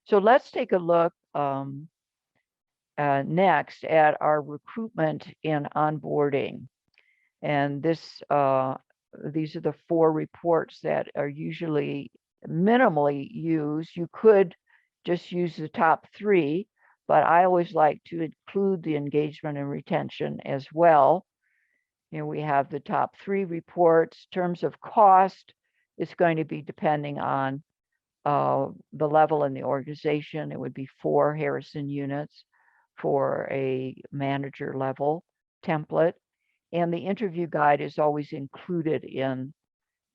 So let's take a look next at our recruitment and onboarding. And these are the 4 reports that are usually minimally used. You could just use the top 3, but I always like to include the engagement and retention as well. We have the top 3 reports. In terms of cost, it's going to be depending on the level in the organization. It would be 4 Harrison units for a manager level template. And the interview guide is always included in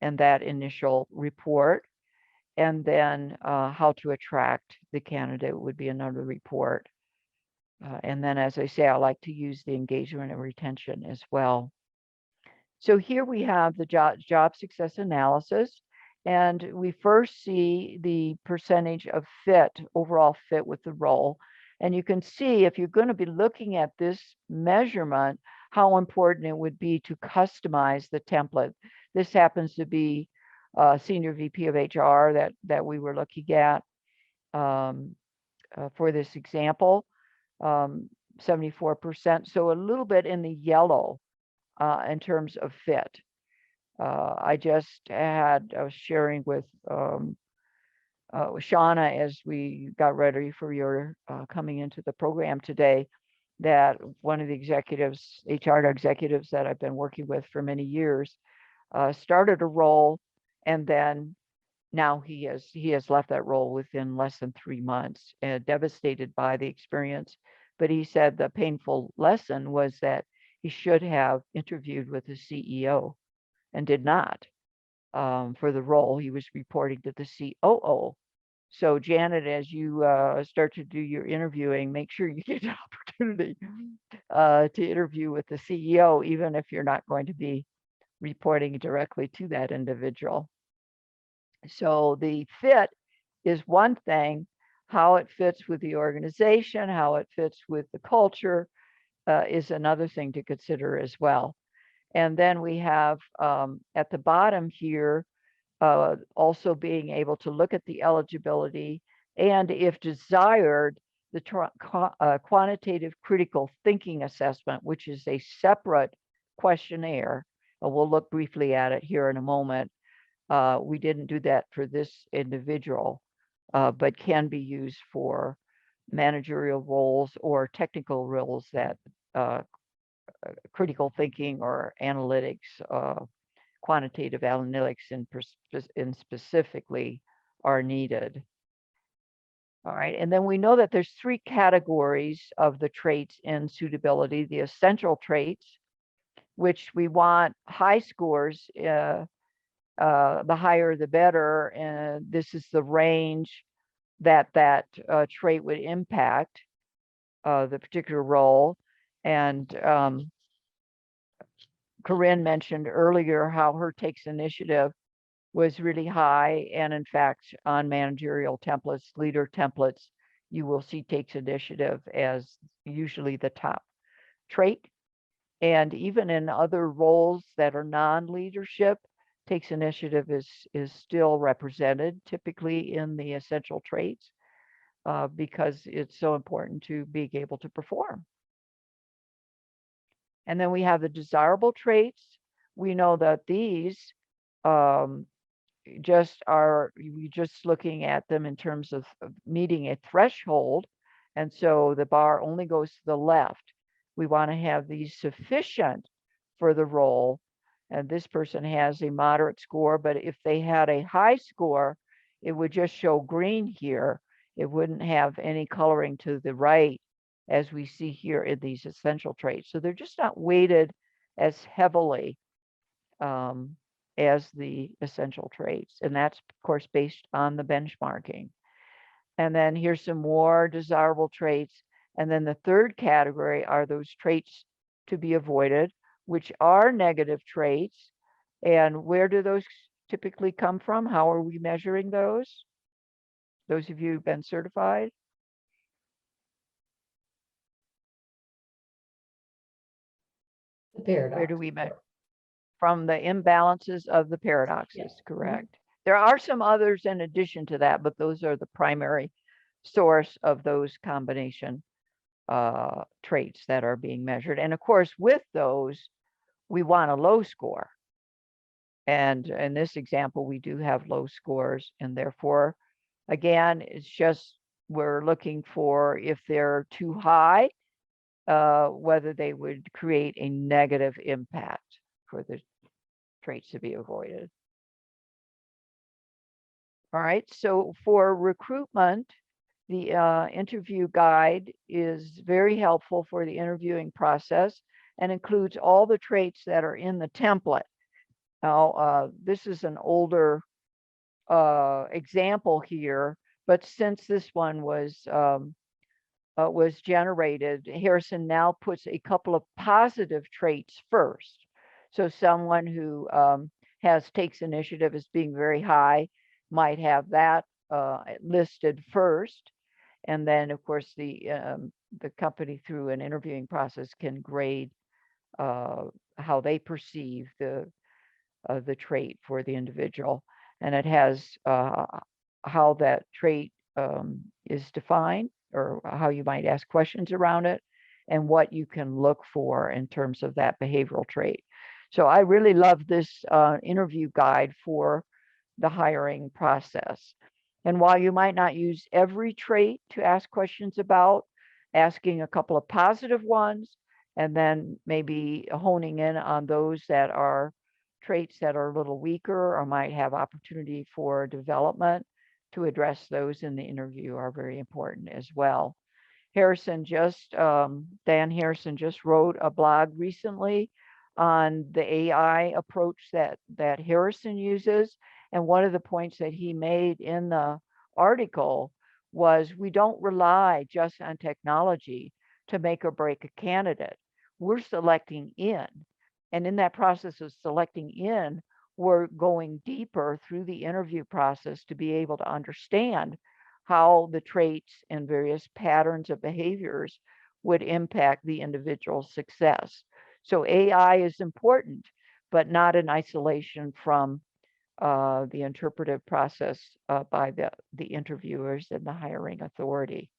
that initial report. And then how to attract the candidate would be another report. And then, as I say, I like to use the engagement and retention as well. So here we have the job success analysis. And we first see the percentage of fit, overall fit with the role. And you can see if you're going to be looking at this measurement, how important it would be to customize the template. This happens to be Senior VP of HR that we were looking at for this example, 74%. So a little bit in the yellow in terms of fit. I was sharing with Shauna as we got ready for your coming into the program today, that one of the executives, HR executives that I've been working with for many years, started a role, and then now he has left that role within less than 3 months, devastated by the experience. But he said the painful lesson was that he should have interviewed with the CEO and did not. For the role, he was reporting to the COO. So Janet, as you start to do your interviewing, make sure you get an opportunity to interview with the CEO, even if you're not going to be reporting directly to that individual. So the fit is one thing. How it fits with the organization, how it fits with the culture is another thing to consider as well. And then we have at the bottom here, also being able to look at the eligibility and, if desired, the quantitative critical thinking assessment, which is a separate questionnaire. We'll look briefly at it here in a moment. We didn't do that for this individual, but can be used for managerial roles or technical roles that critical thinking or analytics, quantitative analytics in specifically are needed. All right, and then we know that there's 3 categories of the traits in suitability: the essential traits, which we want high scores, the higher the better, and this is the range that trait would impact the particular role. And Corinne mentioned earlier how her takes initiative was really high. And in fact, on managerial templates, leader templates, you will see takes initiative as usually the top trait. And even in other roles that are non-leadership, takes initiative is still represented, typically in the essential traits, because it's so important to be able to perform. And then we have the desirable traits. We know that these just looking at them in terms of meeting a threshold. And so the bar only goes to the left. We want to have these sufficient for the role. And this person has a moderate score, but if they had a high score, it would just show green here. It wouldn't have any coloring to the right, as we see here in these essential traits. So they're just not weighted as heavily as the essential traits. And that's, of course, based on the benchmarking. And then here's some more desirable traits. And then the third category are those traits to be avoided, which are negative traits. And where do those typically come from? How are we measuring those? Those of you who've been certified? The paradox. Where do we measure? From the imbalances of the paradoxes, Yeah. correct. There are some others in addition to that, but those are the primary source of those combination traits that are being measured. And of course, with those, we want a low score. And in this example, we do have low scores, and therefore, again, it's just we're looking for if they're too high, whether they would create a negative impact for the traits to be avoided. All right, so for recruitment, the interview guide is very helpful for the interviewing process and includes all the traits that are in the template. Now, this is an older example here, but since this one was generated, Harrison now puts a couple of positive traits first. So someone who takes initiative as being very high might have that listed first. And then, of course, the company through an interviewing process can grade how they perceive the trait for the individual. And it has how that trait is defined, or how you might ask questions around it, and what you can look for in terms of that behavioral trait. So I really love this interview guide for the hiring process. And while you might not use every trait to ask questions about, asking a couple of positive ones, and then maybe honing in on those that are traits that are a little weaker or might have opportunity for development, to address those in the interview are very important as well. Dan Harrison just wrote a blog recently on the AI approach that Harrison uses. And one of the points that he made in the article was we don't rely just on technology to make or break a candidate. We're selecting in. And in that process of selecting in, we're going deeper through the interview process to be able to understand how the traits and various patterns of behaviors would impact the individual's success. So AI is important, but not in isolation from the interpretive process by the interviewers and the hiring authority.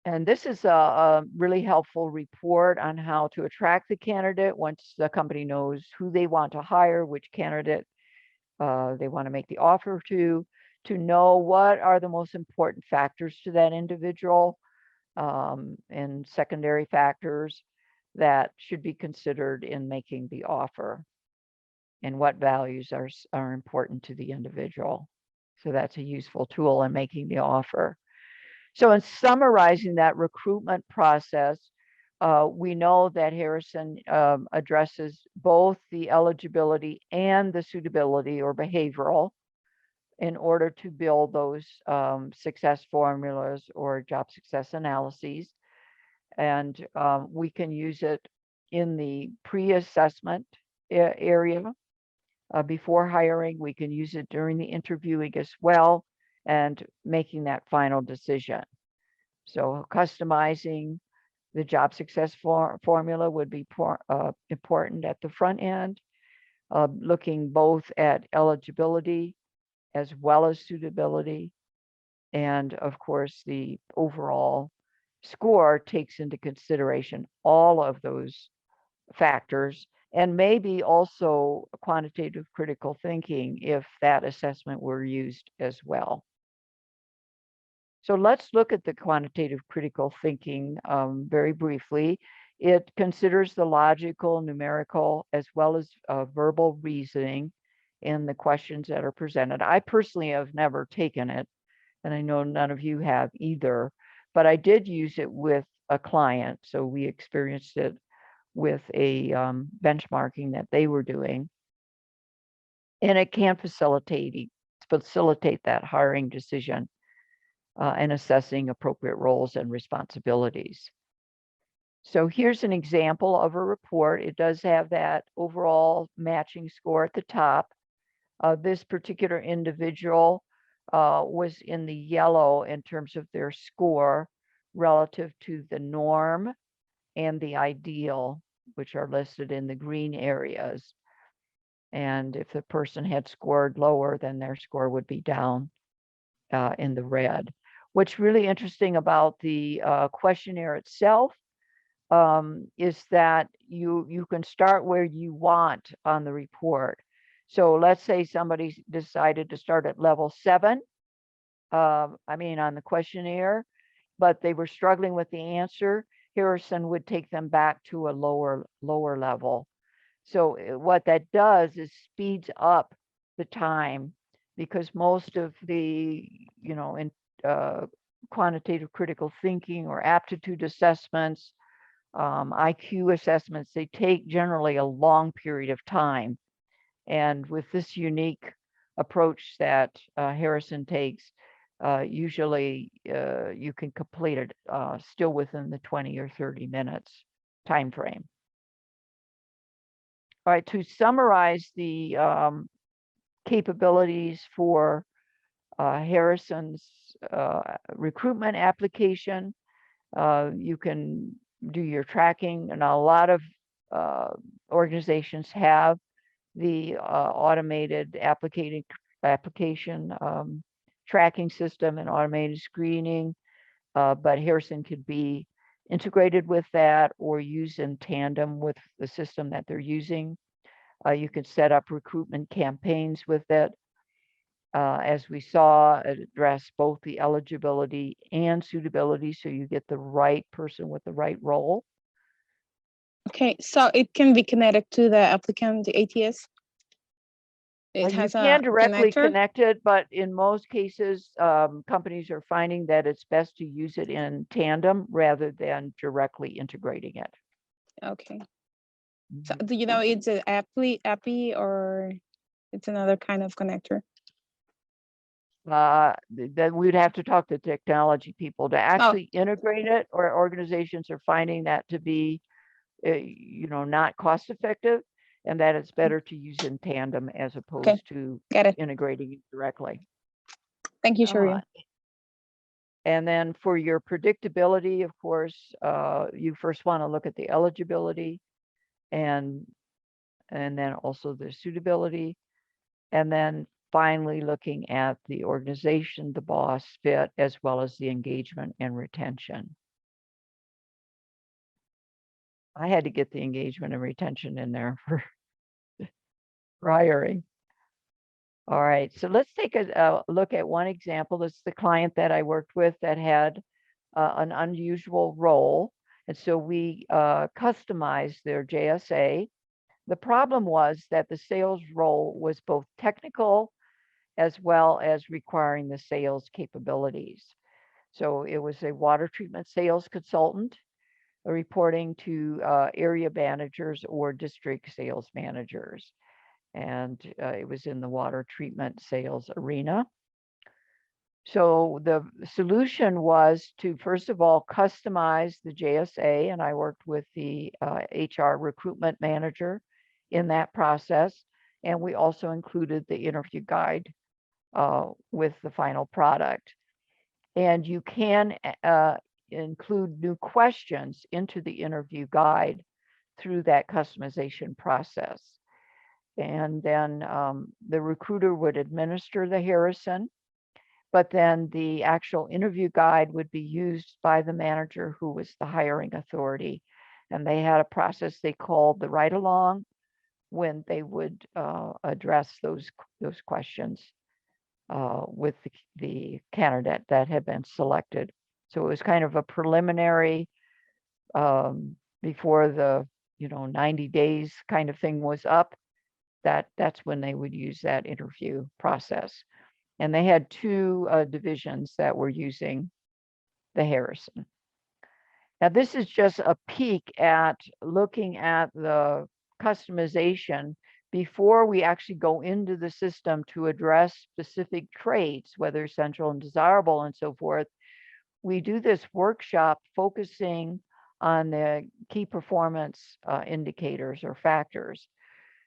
And this is a really helpful report on how to attract the candidate once the company knows who they want to hire, which candidate they want to make the offer to know what are the most important factors to that individual, and secondary factors that should be considered in making the offer, and what values are important to the individual. So that's a useful tool in making the offer. So in summarizing that recruitment process, we know that Harrison addresses both the eligibility and the suitability or behavioral in order to build those success formulas or job success analyses. And we can use it in the pre-assessment area before hiring. We can use it during the interviewing as well, and making that final decision. So customizing the job success formula would be important at the front end, looking both at eligibility as well as suitability. And of course, the overall score takes into consideration all of those factors, and maybe also quantitative critical thinking if that assessment were used as well. So let's look at the quantitative critical thinking very briefly. It considers the logical, numerical, as well as verbal reasoning in the questions that are presented. I personally have never taken it, and I know none of you have either, but I did use it with a client. So we experienced it with a benchmarking that they were doing. And it can facilitate that hiring decision and assessing appropriate roles and responsibilities. So here's an example of a report. It does have that overall matching score at the top. This particular individual was in the yellow in terms of their score relative to the norm and the ideal, which are listed in the green areas. And if the person had scored lower, then their score would be down in the red. What's really interesting about the questionnaire itself is that you can start where you want on the report. So let's say somebody decided to start at level 7, on the questionnaire, but they were struggling with the answer. Harrison would take them back to a lower level. So what that does is speeds up the time, because most of the, in quantitative critical thinking or aptitude assessments, IQ assessments, they take generally a long period of time. And with this unique approach that Harrison takes, usually you can complete it still within the 20 or 30 minutes time frame. All right, to summarize the capabilities for Harrison's recruitment application, you can do your tracking, and a lot of organizations have the automated application tracking system and automated screening, but Harrison could be integrated with that or used in tandem with the system that they're using. You can set up recruitment campaigns with it. As we saw, it addressed both the eligibility and suitability, so you get the right person with the right role. Okay, so it can be connected to the applicant, the ATS? It You has can a directly connector? connect it, but in most cases, companies are finding that it's best to use it in tandem rather than directly integrating it. Okay. So do you know it's an API or it's another kind of connector? Then we'd have to talk to technology people to actually integrate it, or organizations are finding that to be, not cost effective, and that it's better to use in tandem as opposed to integrating it directly. Thank you, Sharia. And then for your predictability, of course, you first want to look at the eligibility and then also the suitability, and then finally looking at the organization, the boss fit, as well as the engagement and retention. I had to get the engagement and retention in there for hiring. All right, so let's take a look at one example. This is the client that I worked with that had an unusual role. And so we customized their JSA. The problem was that the sales role was both technical as well as requiring the sales capabilities. So it was a water treatment sales consultant reporting to area managers or district sales managers. And it was in the water treatment sales arena. So the solution was to, first of all, customize the JSA, and I worked with the HR recruitment manager in that process. And we also included the interview guide with the final product. And you can include new questions into the interview guide through that customization process. And then the recruiter would administer the Harrison, but then the actual interview guide would be used by the manager who was the hiring authority. And they had a process they called the ride along, when they would address those questions with the candidate that had been selected. So it was kind of a preliminary before the 90 days kind of thing was up. That's when they would use that interview process. And they had 2 divisions that were using the Harrison. Now, this is just a peek at looking at the customization before we actually go into the system to address specific traits, whether essential and desirable and so forth. We do this workshop focusing on the key performance indicators or factors,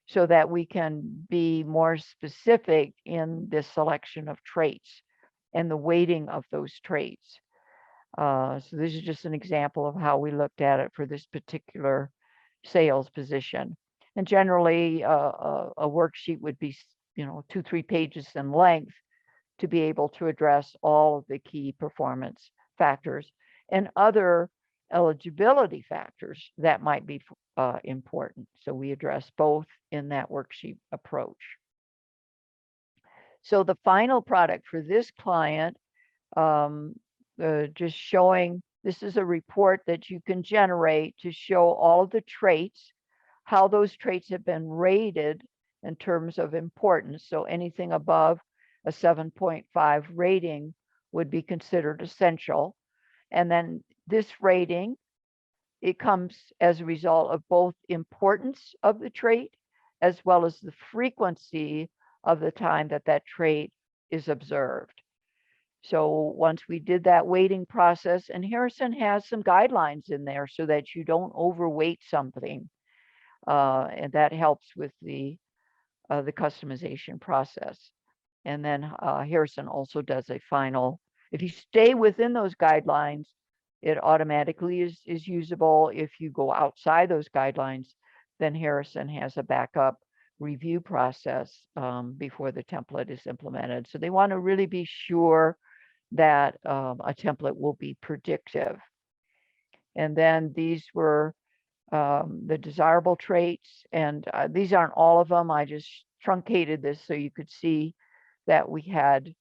so that we can be more specific in the selection of traits and the weighting of those traits. So this is just an example of how we looked at it for this particular sales position. And generally, a worksheet would be, 2-3 pages in length to be able to address all of the key performance factors and other eligibility factors that might be important. So we address both in that worksheet approach. So the final product for this client, just showing, this is a report that you can generate to show all of the traits, how those traits have been rated in terms of importance. So anything above a 7.5 rating would be considered essential. And then this rating, it comes as a result of both importance of the trait as well as the frequency of the time that that trait is observed. So once we did that weighting process, and Harrison has some guidelines in there so that you don't overweight something, and that helps with the customization process. And then Harrison also does a final. If you stay within those guidelines, it automatically is usable. If you go outside those guidelines, then Harrison has a backup review process before the template is implemented. So they want to really be sure that a template will be predictive. And then these were the desirable traits, and these aren't all of them. I just truncated this so you could see that we had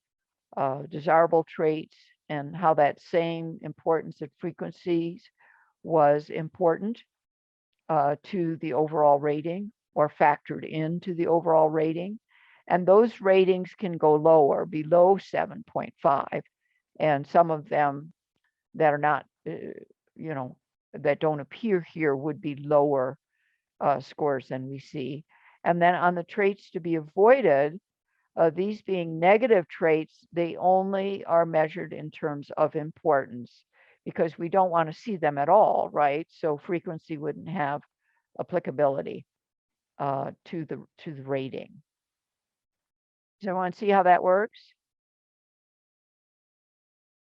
desirable traits and how that same importance of frequencies was important to the overall rating or factored into the overall rating. And those ratings can go lower, below 7.5. And some of them that are not, that don't appear here would be lower scores than we see. And then on the traits to be avoided, these being negative traits, they only are measured in terms of importance because we don't want to see them at all, right? So frequency wouldn't have applicability to the rating. So I want to see how that works.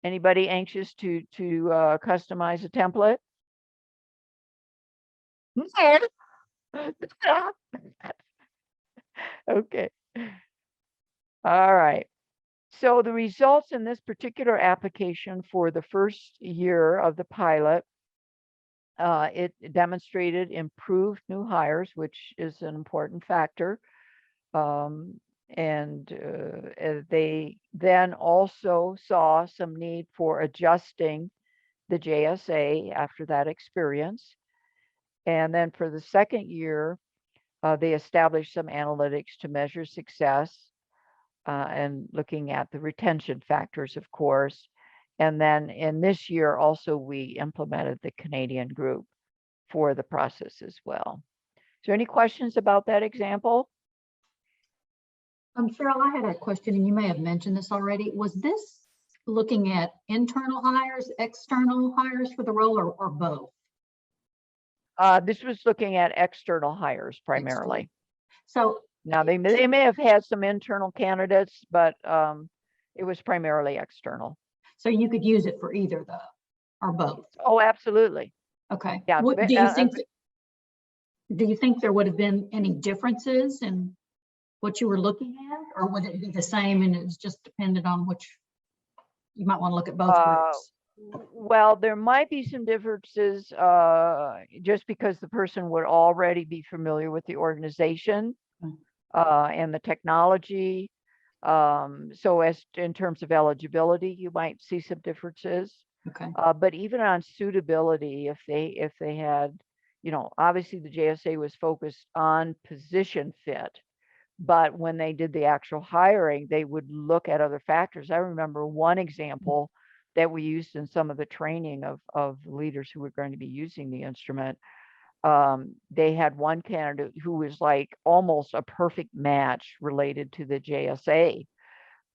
Anybody anxious to customize a template? Okay. All right. So the results in this particular application for the first year of the pilot, it demonstrated improved new hires, which is an important factor. They then also saw some need for adjusting the JSA after that experience. And then for the second year, they established some analytics to measure success and looking at the retention factors, of course. And then in this year also, we implemented the Canadian group for the process as well. Is there any questions about that example? Cheryl, I had a question, and you may have mentioned this already. Was this looking at internal hires, external hires for the role, or both? This was looking at external hires primarily. So now they may have had some internal candidates, but it was primarily external. So you could use it for either or both? Oh, absolutely. Okay. Yeah. Do you think there would have been any differences in what you were looking at, or would it be the same and it's just dependent on which you might want to look at both groups? Well, there might be some differences just because the person would already be familiar with the organization and the technology. So as in terms of eligibility, you might see some differences. Okay. But even on suitability, if they had, obviously the JSA was focused on position fit, but when they did the actual hiring, they would look at other factors. I remember one example that we used in some of the training of leaders who were going to be using the instrument. They had one candidate who was like almost a perfect match related to the JSA.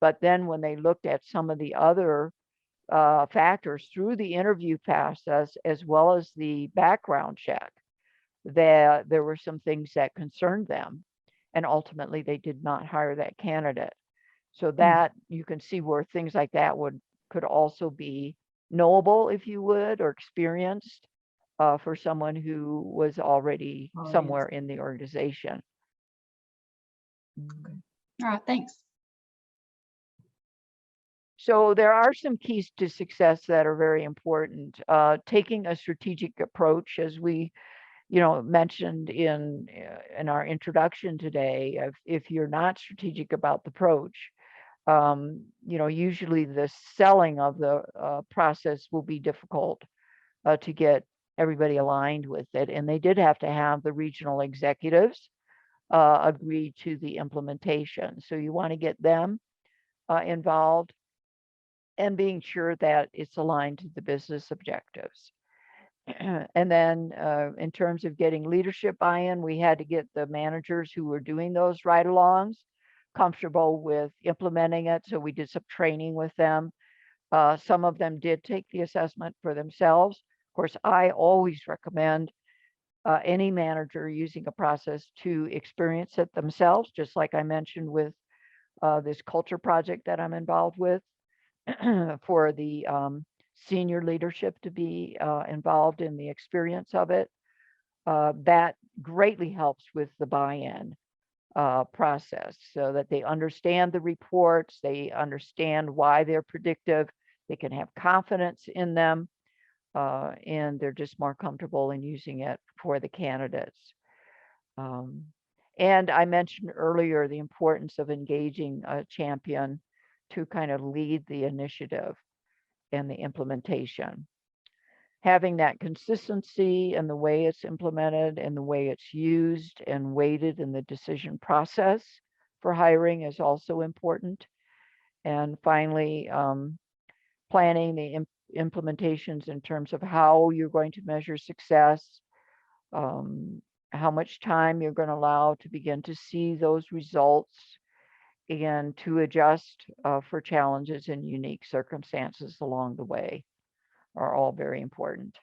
But then when they looked at some of the other factors through the interview process, as well as the background check, that there were some things that concerned them. And ultimately, they did not hire that candidate. So that you can see where things like that could also be knowable, if you would, or experienced for someone who was already somewhere in the organization. Okay. All right, thanks. So there are some keys to success that are very important. Taking a strategic approach, as we, mentioned in our introduction today. If you're not strategic about the approach, usually the selling of the process will be difficult to get everybody aligned with it. And they did have to have the regional executives agree to the implementation. So you want to get them involved and being sure that it's aligned to the business objectives. And then in terms of getting leadership buy-in, we had to get the managers who were doing those ride-alongs comfortable with implementing it. So we did some training with them. Some of them did take the assessment for themselves. Of course, I always recommend any manager using a process to experience it themselves, just like I mentioned with this culture project that I'm involved with, for the senior leadership to be involved in the experience of it. That greatly helps with the buy-in process, so that they understand the reports, they understand why they're predictive, they can have confidence in them, and they're just more comfortable in using it for the candidates. And I mentioned earlier the importance of engaging a champion to kind of lead the initiative and the implementation. Having that consistency in the way it's implemented and the way it's used and weighted in the decision process for hiring is also important. And finally, planning the implementations in terms of how you're going to measure success, how much time you're going to allow to begin to see those results, and to adjust for challenges and unique circumstances along the way are all very important.